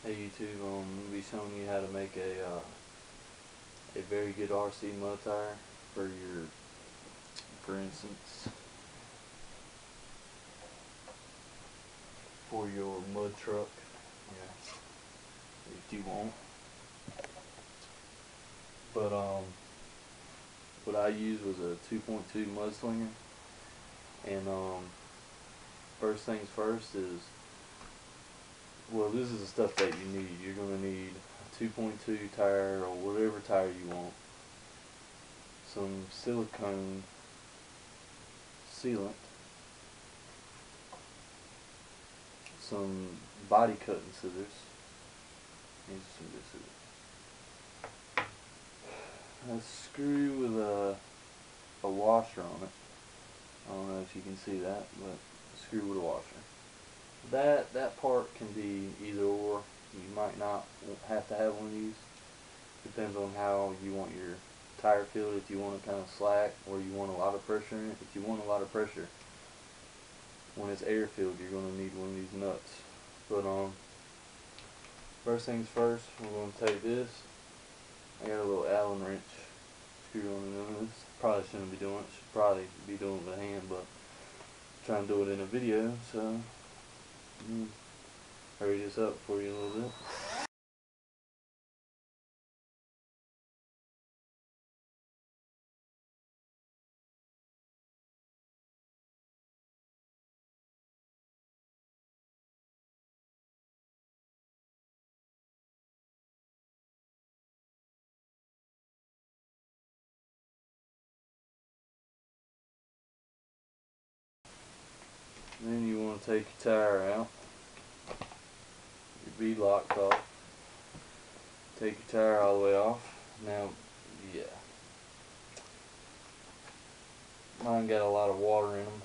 Hey YouTube, I'm going to be showing you how to make a very good RC mud tire for instance, for your mud truck, yeah, if you want. But what I used was a 2.2 mudslinger, and first things first is, well, this is the stuff that you need. You're going to need a 2.2 tire or whatever tire you want, some silicone sealant, some body cutting scissors. These are some good scissors. A screw with a washer on it. I don't know if you can see that, but a screw with a washer. That part can be either or. You might not have to have one of these. Depends on how you want your tire filled. If you want it kind of slack, or you want a lot of pressure in it. If you want a lot of pressure, when it's air filled, you're going to need one of these nuts. But first things first, we're going to take this. I got a little Allen wrench screw on this. Probably shouldn't be doing it. Should probably be doing it with a hand, but I'm trying to do it in a video, so hurry this up for you a little bit. Then you want to take your tire out, your beadlocks off. Take your tire all the way off. Now, yeah, mine got a lot of water in them.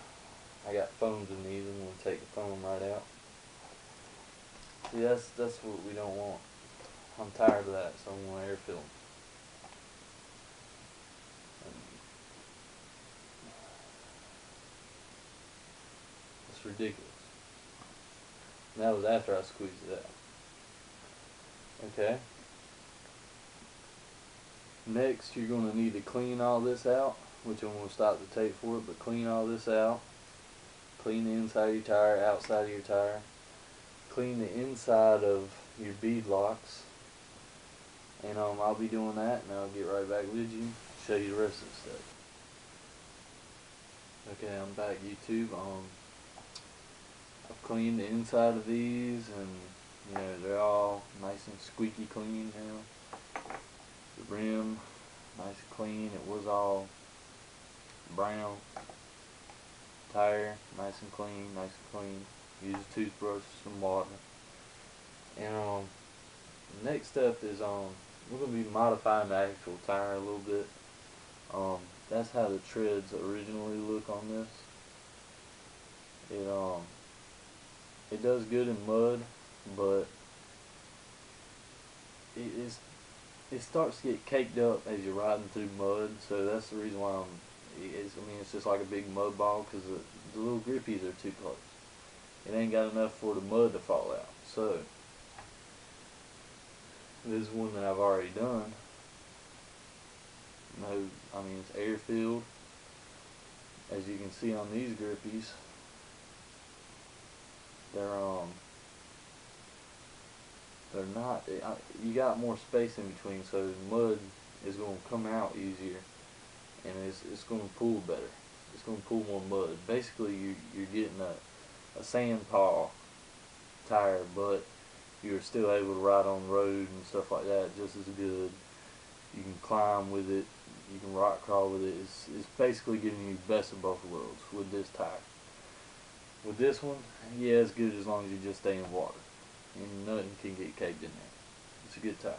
I got foams in these. I'm going to take the foam right out. See, that's what we don't want. I'm tired of that, so I'm going to air fill them. It's ridiculous. And that was after I squeezed it out. Okay. Next, you're going to need to clean all this out, which I'm going to stop the tape for it, but clean all this out. Clean the inside of your tire, outside of your tire. Clean the inside of your beadlocks. And I'll be doing that, and I'll get right back with you, show you the rest of the stuff. Okay, I'm back, YouTube. I've cleaned the inside of these, and you know, they're all nice and squeaky clean now. The rim, nice and clean. It was all brown. Tire, nice and clean, nice and clean. Use a toothbrush, some water. And the next step is we're gonna be modifying the actual tire a little bit. That's how the treads originally look on this. It does good in mud, but it starts to get caked up as you're riding through mud. So that's the reason why it's just like a big mud ball, because the little grippies are too close. It ain't got enough for the mud to fall out. So this is one that I've already done. It's air filled. As you can see on these grippies, they're not. You got more space in between, so the mud is going to come out easier, and it's going to pool better. It's going to pool more mud. Basically, you're getting a sand paw tire, but you're still able to ride on the road and stuff like that just as good. You can climb with it. You can rock crawl with it. It's basically giving you the best of both worlds with this tire. With this one, yeah, it's good as long as you just stay in water, and nothing can get caked in there. It's a good tire.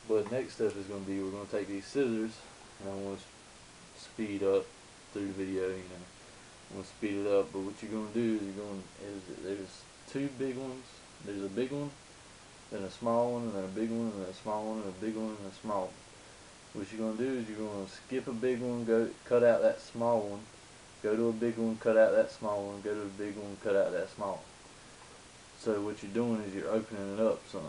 But next step is going to be, we're going to take these scissors, and I'm going to speed up through the video. I'm going to speed it up. But what you're going to do is there's two big ones. There's a big one, then a small one, and then a big one, and then a small one, and a big one, and a small one. What you're going to do is you're going to skip a big one, go cut out that small one, go to a big one, cut out that small one, go to a big one, cut out that small one. So what you're doing is you're opening it up some.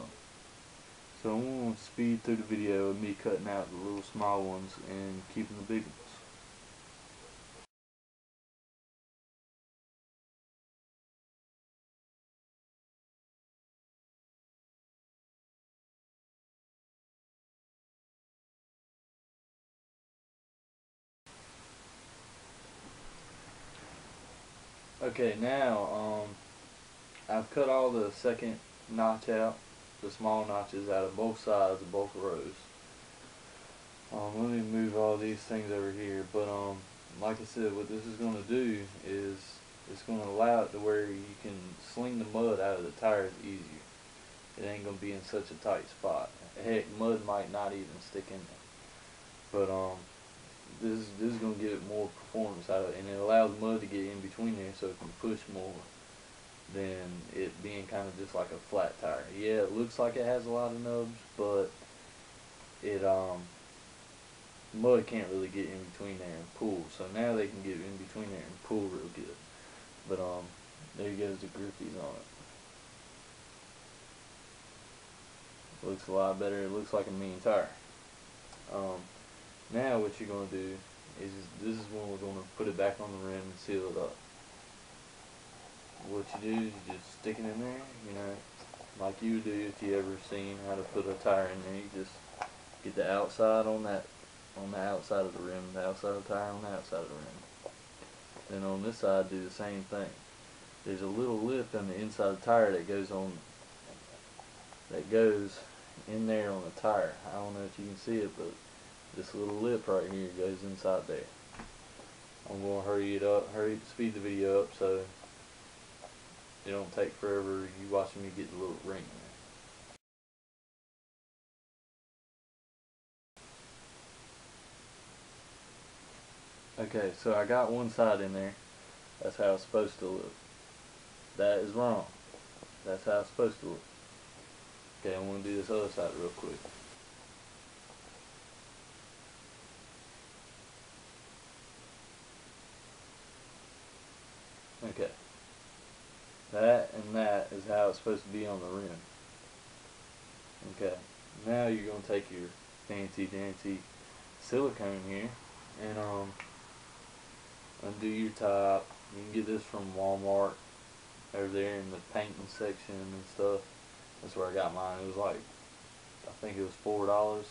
So I'm going to speed through the video of me cutting out the little small ones and keeping the big ones. Okay, now I've cut all the second notch out, the small notches out of both sides of both rows. Let me move all these things over here, but like I said, what this is going to do is it's going to allow it to where you can sling the mud out of the tires easier. It ain't going to be in such a tight spot. Heck, mud might not even stick in there. But this is going to give it more performance out of it, and it allows mud to get in between there so it can push more than it being kind of just like a flat tire. Yeah, it looks like it has a lot of nubs, but it mud can't really get in between there and pull. So now they can get in between there and pull real good. But there goes the grippies on it. Looks a lot better. It looks like a mean tire. Now what you're going to do is this is when we're going to put it back on the rim and seal it up. What you do is you just stick it in there, you know, like you would do if you ever seen how to put a tire in there. You just get the outside on the outside of the rim, the outside of the tire on the outside of the rim. Then on this side do the same thing. There's a little lip on the inside of the tire that goes in there on the tire. I don't know if you can see it, but this little lip right here goes inside there. I'm going to speed the video up so it don't take forever you watching me get the little ring in there. Okay, so I got one side in there. That's how it's supposed to look. That is wrong. That's how it's supposed to look. Okay, I'm going to do this other side real quick. Okay. That and that is how it's supposed to be on the rim. Okay. Now you're going to take your fancy dancy silicone here and undo your top. You can get this from Walmart over there in the painting section and stuff. That's where I got mine. It was like, I think it was $4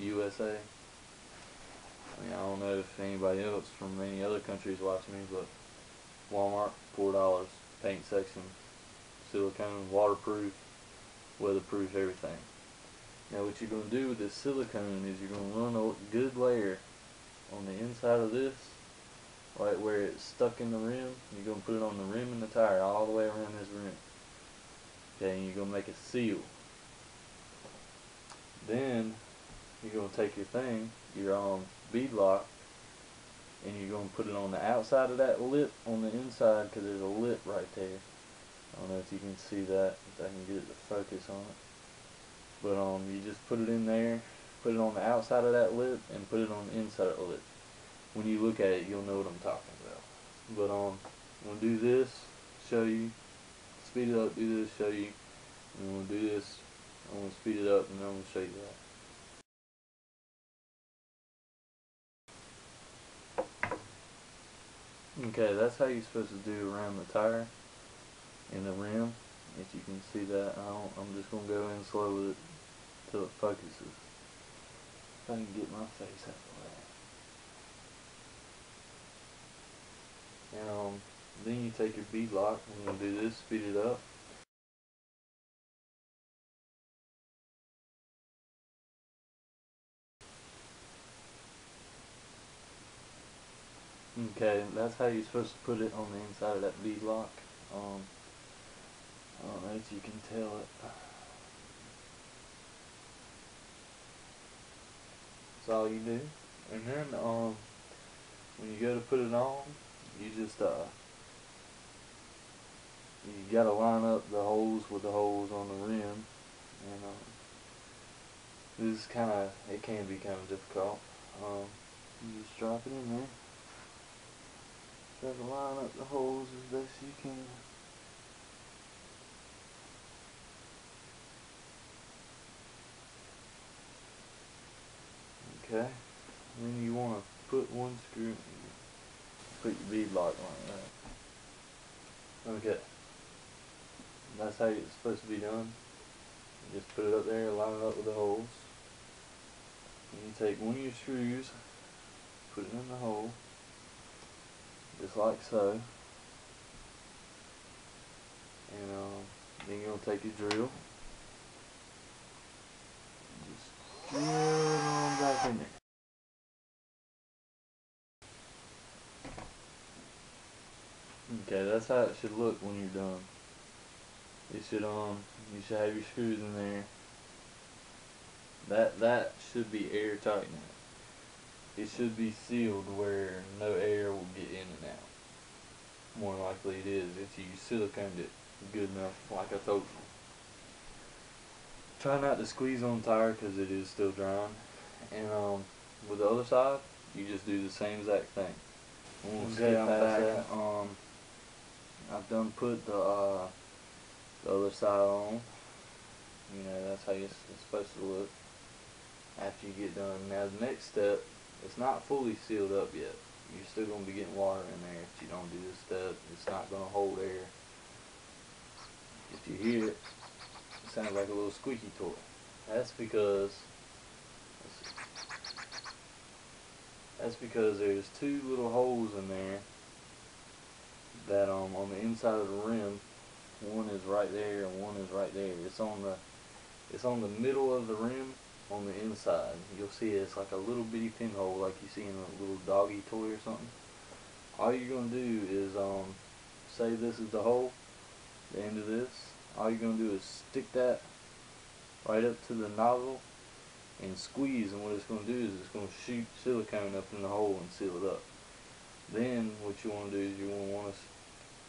USA. I mean, I don't know if anybody else from any other countries watching me, but Walmart, $4, paint section, silicone, waterproof, weatherproof, everything. Now what you're going to do with this silicone is you're going to run a good layer on the inside of this, right where it's stuck in the rim. You're going to put it on the rim and the tire all the way around this rim. Okay, and you're going to make a seal. Then you're going to take your thing, your beadlock, and you're going to put it on the outside of that lip on the inside, because there's a lip right there. I don't know if you can see that, if I can get it to focus on it. But you just put it in there, put it on the outside of that lip, and put it on the inside of the lip. When you look at it, you'll know what I'm talking about. But I'm going to do this, show you, speed it up, do this, show you. And I'm going to do this, I'm going to speed it up, and then I'm going to show you that. Okay, that's how you're supposed to do around the tire and the rim. If you can see that, I'm just going to go in slow with it till it focuses. If I can get my face out of the way. And then you take your beadlock, I'm going to do this, speed it up. Okay, that's how you're supposed to put it on the inside of that beadlock. I don't know if you can tell it. That's all you do. And then when you go to put it on, you just you gotta line up the holes with the holes on the rim, and this is it can be kind of difficult. You just drop it in there. Try to line up the holes as best you can. Okay. And then you want to put one screw, put your beadlock like that. Okay. That's how it's supposed to be done. You just put it up there, line it up with the holes. And you take one of your screws, put it in the hole, just like so. And then you're going to take your drill, and just drill it on back in there. Okay, that's how it should look when you're done. You should have your screws in there. That should be airtight now. It should be sealed where no air will get in and out. More likely it is if you siliconed it good enough, like I told you. Try not to squeeze on the tire because it is still drying. And with the other side, you just do the same exact thing. Okay, I'm back. I've done put the other side on. You know, that's how it's supposed to look after you get done. Now the next step, it's not fully sealed up yet. You're still going to be getting water in there if you don't do this step. It's not going to hold air. If you hear it, it sounds like a little squeaky toy. That's because there's two little holes in there that on the inside of the rim. One is right there and one is right there. It's on the middle of the rim on the inside. You'll see it's like a little bitty pinhole like you see in a little doggy toy or something. All you're gonna do is say this is the hole, the end of this. All you're gonna do is stick that right up to the nozzle and squeeze, and what it's gonna do is it's gonna shoot silicone up in the hole and seal it up. Then what you want to do is you want to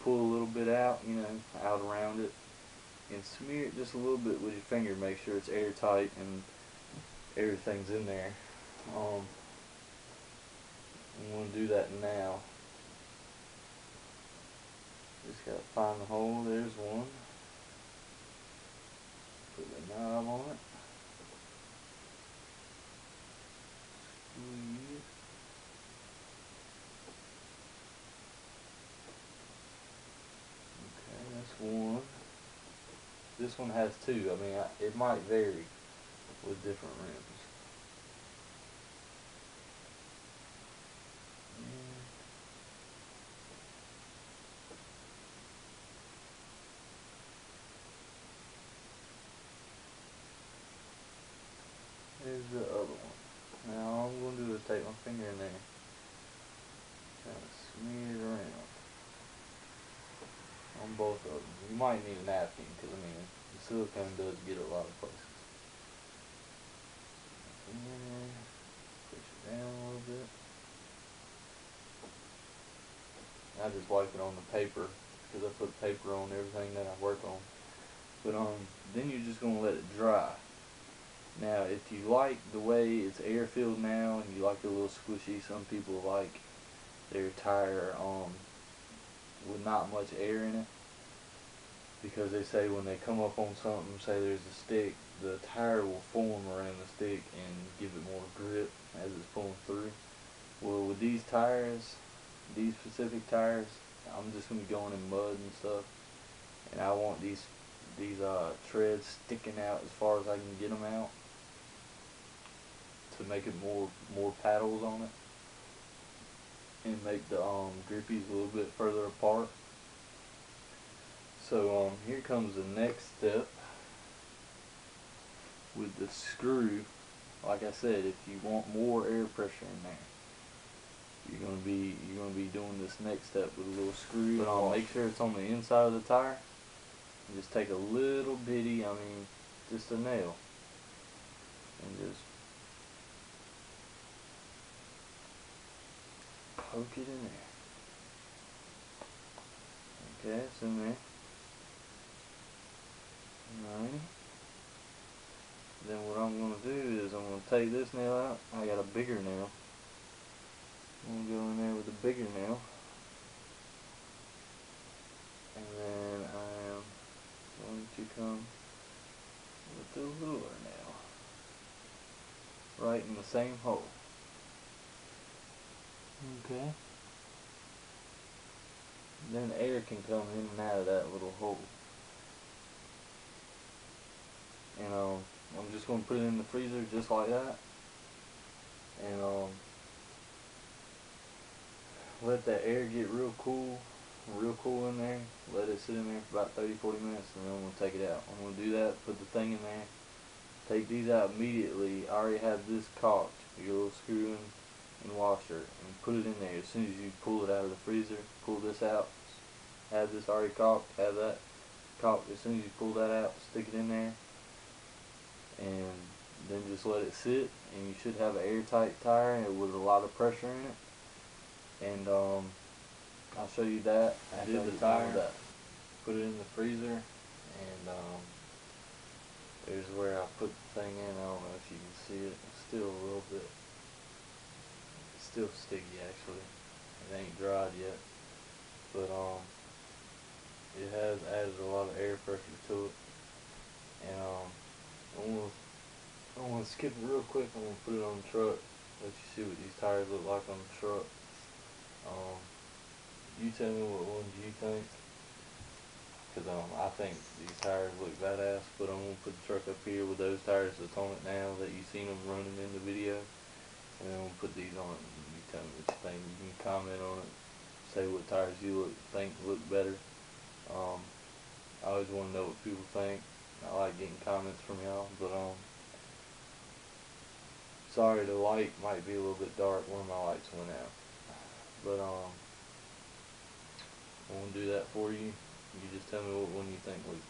pull a little bit out, you know, out around it, and smear it just a little bit with your finger. Make sure it's airtight and everything's in there. You want to do that now. Just gotta find the hole. There's one. Put the knob on it. Squeeze. Okay, that's one. This one has two. I mean, it might vary with different rims. There's the other one. Now all I'm going to do is take my finger in there, kind of smear it around on both of them. You might need a napkin because I mean the silicone does get a lot of places. And push it down a little bit. I just wipe it on the paper because I put paper on everything that I work on. But then you're just gonna let it dry. Now, if you like the way it's air filled now and you like it a little squishy, some people like their tire with not much air in it, because they say when they come up on something, say there's a stick, the tire will form around the stick and give it more grip as it's pulling through. Well, with these tires, these specific tires, I'm just gonna be going in mud and stuff, and I want these treads sticking out as far as I can get them out to make it more paddles on it and make the grippies a little bit further apart. So here comes the next step with the screw. Like I said, if you want more air pressure in there, you're gonna be doing this next step with a little screw. But make sure it's on the inside of the tire. And just take a little bitty, I mean, just a nail, and just poke it in there. Okay, it's in there. Alrighty. Then what I'm going to do is I'm going to take this nail out. I got a bigger nail. I'm going to go in there with a bigger nail. And then I am going to come with the littler nail right in the same hole. Okay. Then air can come in and out of that little hole. And I'm just gonna put it in the freezer just like that. And let that air get real cool in there. Let it sit in there for about 30-40 minutes, and then I'm gonna take it out. I'm gonna do that, put the thing in there, take these out immediately. I already have this caulked, your little screw in and washer, and put it in there. As soon as you pull it out of the freezer, pull this out, have this already caulked, have that caulked. As soon as you pull that out, stick it in there, and then just let it sit, and you should have an airtight tire with a lot of pressure in it. And I'll show you that. I did the tire, put it in the freezer, and there's where I put the thing in. I don't know if you can see it. It's still a little bit, it's still sticky actually. It ain't dried yet, but it has added a lot of air pressure to it. And I'm gonna skip it real quick. I'm gonna put it on the truck. Let you see what these tires look like on the truck. You tell me what ones you think. Cause I think these tires look badass, but I'm gonna put the truck up here with those tires that's on it now that you've seen them running in the video, and then we'll put these on it. And you tell me what you think. You can comment on it, say what tires you think look better. I always want to know what people think. I like getting comments from y'all, but sorry, the light might be a little bit dark. One of my lights went out, but I'm gonna do that for you. You just tell me what one you think looks